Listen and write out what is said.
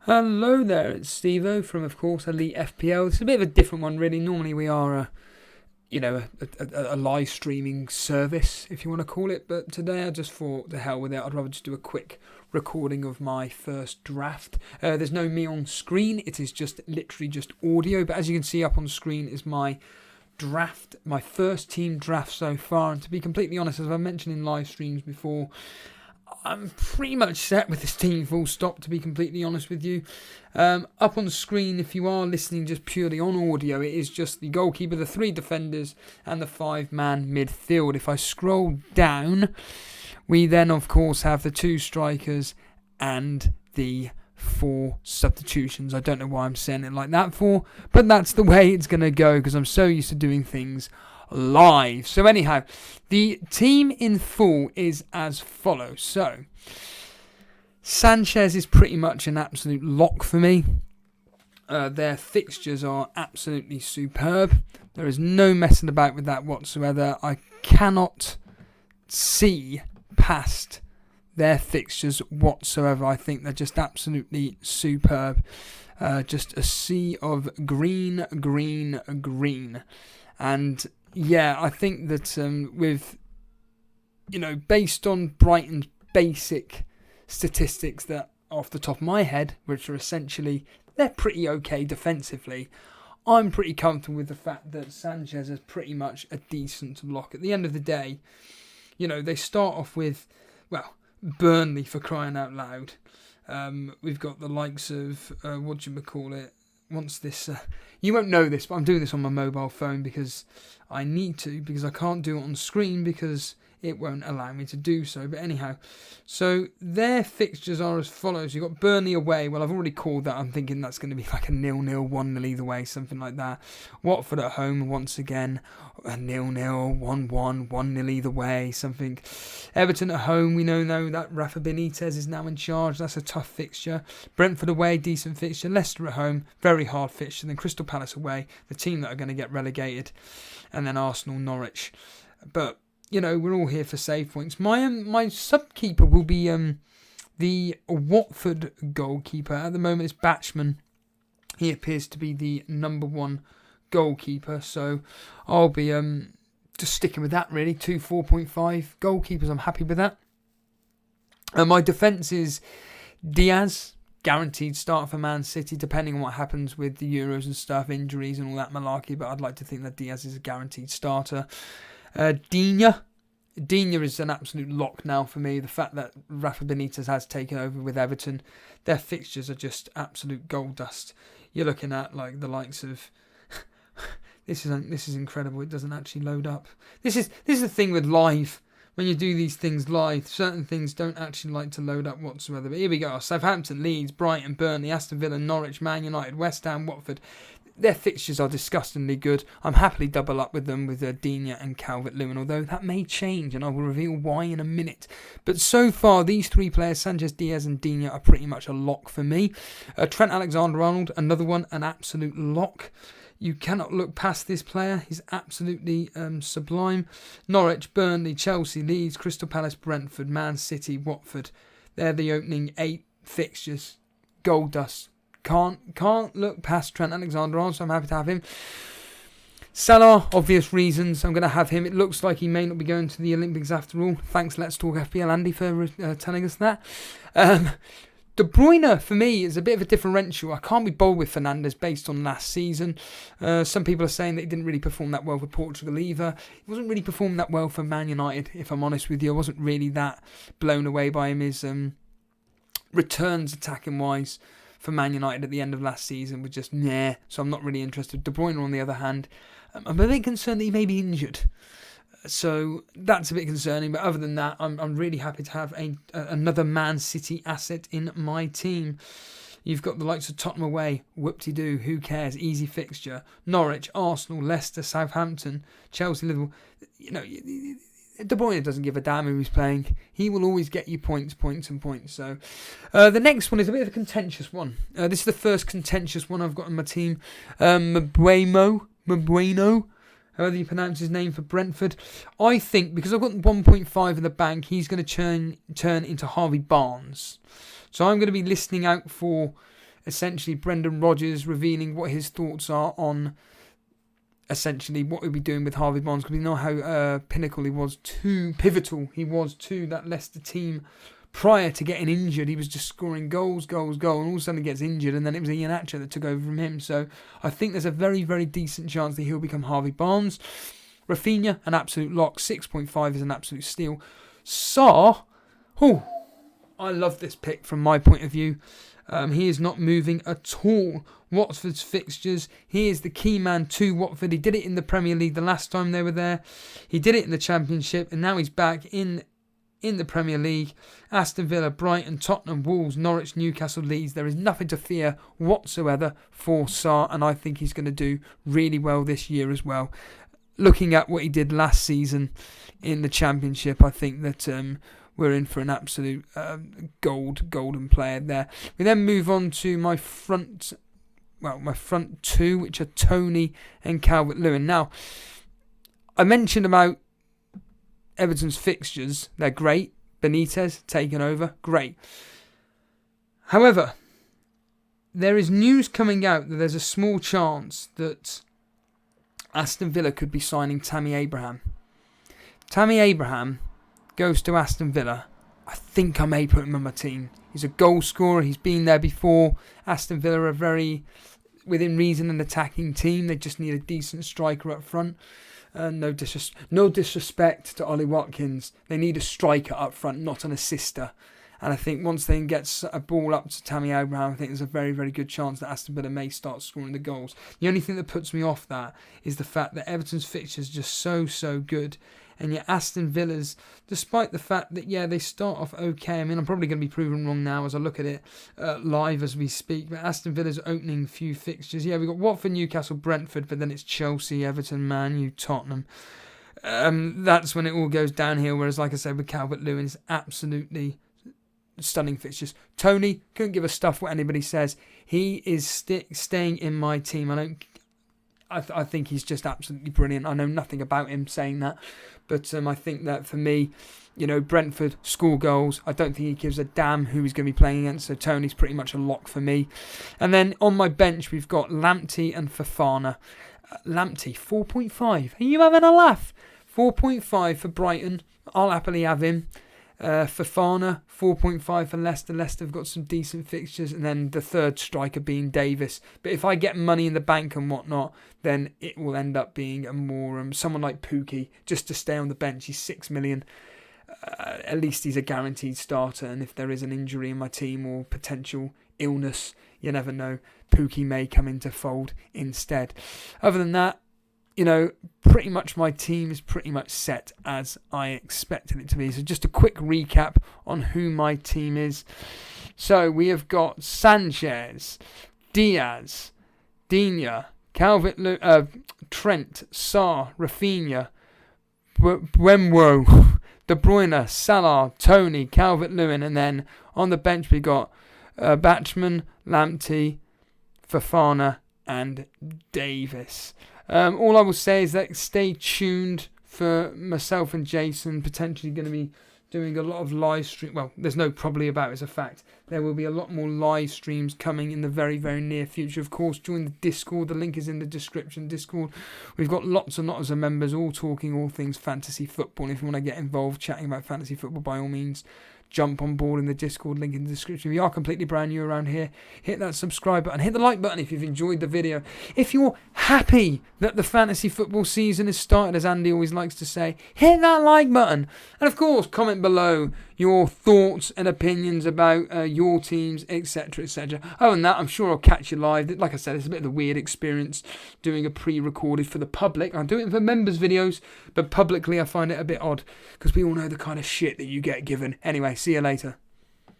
Hello there, it's Steve-O from, of course, Elite FPL. It's a bit of a different one, really. Normally we are a live streaming service, if you want to call it. But today I just thought, the hell with it, I'd rather just do a quick recording of my first draft. There's no me on screen. It is just literally just audio. But as you can see up on screen is my draft, my first team draft so far. And to be completely honest, as I've mentioned in live streams before, I'm pretty much set with this team, full stop, to be completely honest with you. Up on the screen, if you are listening just purely on audio, it is just the goalkeeper, the 3 defenders, and the 5-man midfield. If I scroll down, we then, of course, have the 2 strikers and the 4 substitutions. I don't know why I'm saying it like that for, but that's the way it's going to go, because I'm so used to doing things live. So anyhow, the team in full is as follows. So Sanchez is pretty much an absolute lock for me. Their fixtures are absolutely superb. There is no messing about with that whatsoever. I cannot see past their fixtures whatsoever. I think they're just absolutely superb. Just a sea of green. And yeah, I think that with, based on Brighton's basic statistics that off the top of my head, which are essentially, they're pretty okay defensively, I'm pretty comfortable with the fact that Sanchez is pretty much a decent lock. At the end of the day, they start off with, Burnley, for crying out loud. We've got the likes of, once this, you won't know this, but I'm doing this on my mobile phone because I need to, because I can't do it on screen because it won't allow me to do so. But anyhow, so their fixtures are as follows. You've got Burnley away. Well, I've already called that. I'm thinking that's going to be like a 0-0, 1-0 either way, something like that. Watford at home, once again, a 0-0, 1-1, 1-0 either way, something. Everton at home, we know now that Rafa Benitez is now in charge. That's a tough fixture. Brentford away, decent fixture. Leicester at home, very hard fixture. Then Crystal Palace away, the team that are going to get relegated. And then Arsenal, Norwich. But we're all here for save points. My sub-keeper will be the Watford goalkeeper. At the moment, it's Batchman. He appears to be the number 1 goalkeeper. So I'll be just sticking with that, really. 2 4.5 goalkeepers. I'm happy with that. My defence is Diaz. Guaranteed start for Man City, depending on what happens with the Euros and stuff, injuries and all that malarkey. But I'd like to think that Diaz is a guaranteed starter. Digne is an absolute lock now for me. The fact that Rafa Benitez has taken over with Everton, their fixtures are just absolute gold dust. You're looking at like the likes of this is incredible. It doesn't actually load up. This is the thing with live. When you do these things live, certain things don't actually like to load up whatsoever. But here we go. Southampton, Leeds, Brighton, Burnley, Aston Villa, Norwich, Man United, West Ham, Watford. Their fixtures are disgustingly good. I'm happily double up with them with Digne and Calvert-Lewin, although that may change and I will reveal why in a minute. But so far, these 3 players, Sanchez, Diaz and Digne, are pretty much a lock for me. Trent Alexander-Arnold, another one, an absolute lock. You cannot look past this player. He's absolutely sublime. Norwich, Burnley, Chelsea, Leeds, Crystal Palace, Brentford, Man City, Watford. They're the opening 8 fixtures. Gold dust. Can't look past Trent Alexander-Arnold, so I'm happy to have him. Salah, obvious reasons, I'm going to have him. It looks like he may not be going to the Olympics after all. Thanks, Let's Talk FPL Andy, for telling us that. De Bruyne, for me, is a bit of a differential. I can't be bold with Fernandes based on last season. Some people are saying that he didn't really perform that well for Portugal either. He wasn't really performing that well for Man United, if I'm honest with you. I wasn't really that blown away by him. His returns attacking-wise for Man United at the end of last season was just nah, so I'm not really interested. De Bruyne, on the other hand, I'm a bit concerned that he may be injured. So that's a bit concerning, but other than that, I'm really happy to have another Man City asset in my team. You've got the likes of Tottenham away, whoop-de-doo, who cares, easy fixture. Norwich, Arsenal, Leicester, Southampton, Chelsea, Liverpool. De Bruyne doesn't give a damn who he's playing. He will always get you points. So the next one is a bit of a contentious one. This is the first contentious one I've got in my team. Mbeumo, however you pronounce his name, for Brentford. I think because I've got 1.5 in the bank, he's going to turn into Harvey Barnes. So I'm going to be listening out for essentially Brendan Rodgers revealing what his thoughts are on essentially what he'll be doing with Harvey Barnes, because we know how pivotal he was to that Leicester team prior to getting injured. He was just scoring goals, and all of a sudden he gets injured, and then it was Ian Atcher that took over from him. So I think there's a very, very decent chance that he'll become Harvey Barnes. Rafinha, an absolute lock. 6.5 is an absolute steal. Sarr, I love this pick from my point of view. He is not moving at all. Watford's fixtures, he is the key man to Watford. He did it in the Premier League the last time they were there. He did it in the Championship, and now he's back in the Premier League. Aston Villa, Brighton, Tottenham, Wolves, Norwich, Newcastle, Leeds. There is nothing to fear whatsoever for Sarr, and I think he's going to do really well this year as well. Looking at what he did last season in the Championship, I think that we're in for an absolute golden player there. We then move on to my front two, which are Toney and Calvert-Lewin. Now, I mentioned about Everton's fixtures. They're great. Benitez taken over. Great. However, there is news coming out that there's a small chance that Aston Villa could be signing Tammy Abraham. Tammy Abraham goes to Aston Villa. I think I may put him on my team. He's a goal scorer. He's been there before. Aston Villa are very, within reason, an attacking team. They just need a decent striker up front. No disrespect to Ollie Watkins. They need a striker up front, not an assister. And I think once they get a ball up to Tammy Abraham, I think there's a very, very good chance that Aston Villa may start scoring the goals. The only thing that puts me off that is the fact that Everton's fixtures are just so good. And yet Aston Villa's, despite the fact that, they start off okay. I mean, I'm probably going to be proven wrong now as I look at it live as we speak. But Aston Villa's opening few fixtures. We've got Watford, Newcastle, Brentford, but then it's Chelsea, Everton, Man U, Tottenham. That's when it all goes downhill. Whereas, like I said, with Calvert-Lewin, it's absolutely stunning fixtures. Toney, couldn't give a stuff what anybody says. He is staying in my team. I think he's just absolutely brilliant. I know nothing about him saying that. But I think that for me, Brentford score goals. I don't think he gives a damn who he's going to be playing against. So Toney's pretty much a lock for me. And then on my bench, we've got Lamptey and Fofana. Lamptey, 4.5. Are you having a laugh? 4.5 for Brighton. I'll happily have him. Fofana, 4.5 for Leicester. Leicester have got some decent fixtures, and then the third striker being Davis. But if I get money in the bank and whatnot, then it will end up being a more someone like Pukki, just to stay on the bench. He's 6 million. At least he's a guaranteed starter, and if there is an injury in my team or potential illness, you never know, Pukki may come into fold instead. Other than that, pretty much my team is pretty much set as I expected it to be. So just a quick recap on who my team is. So we have got Sanchez, Diaz, Digne, Trent, Sarr, Rafinha, Buemo, De Bruyne, Salah, Toney, Calvert-Lewin, and then on the bench we got Bachmann, Lamptey, Fofana, and Davis. All I will say is that stay tuned for myself and Jason, potentially going to be doing a lot of live stream. Well, there's no probably about it, it's a fact. There will be a lot more live streams coming in the very, very near future. Of course, join the Discord. The link is in the description. Discord. We've got lots and lots of members all talking all things fantasy football. And if you want to get involved chatting about fantasy football, by all means, jump on board in the Discord, link in the description. If you are completely brand new around here, hit that subscribe button, hit the like button if you've enjoyed the video. If you're happy that the fantasy football season has started, as Andy always likes to say, hit that like button. And of course, comment below your thoughts and opinions about your teams, etc, etc. Other than that, I'm sure I'll catch you live. Like I said, it's a bit of a weird experience doing a pre-recorded for the public. I do it for members videos, but publicly I find it a bit odd because we all know the kind of shit that you get given. Anyway, see you later.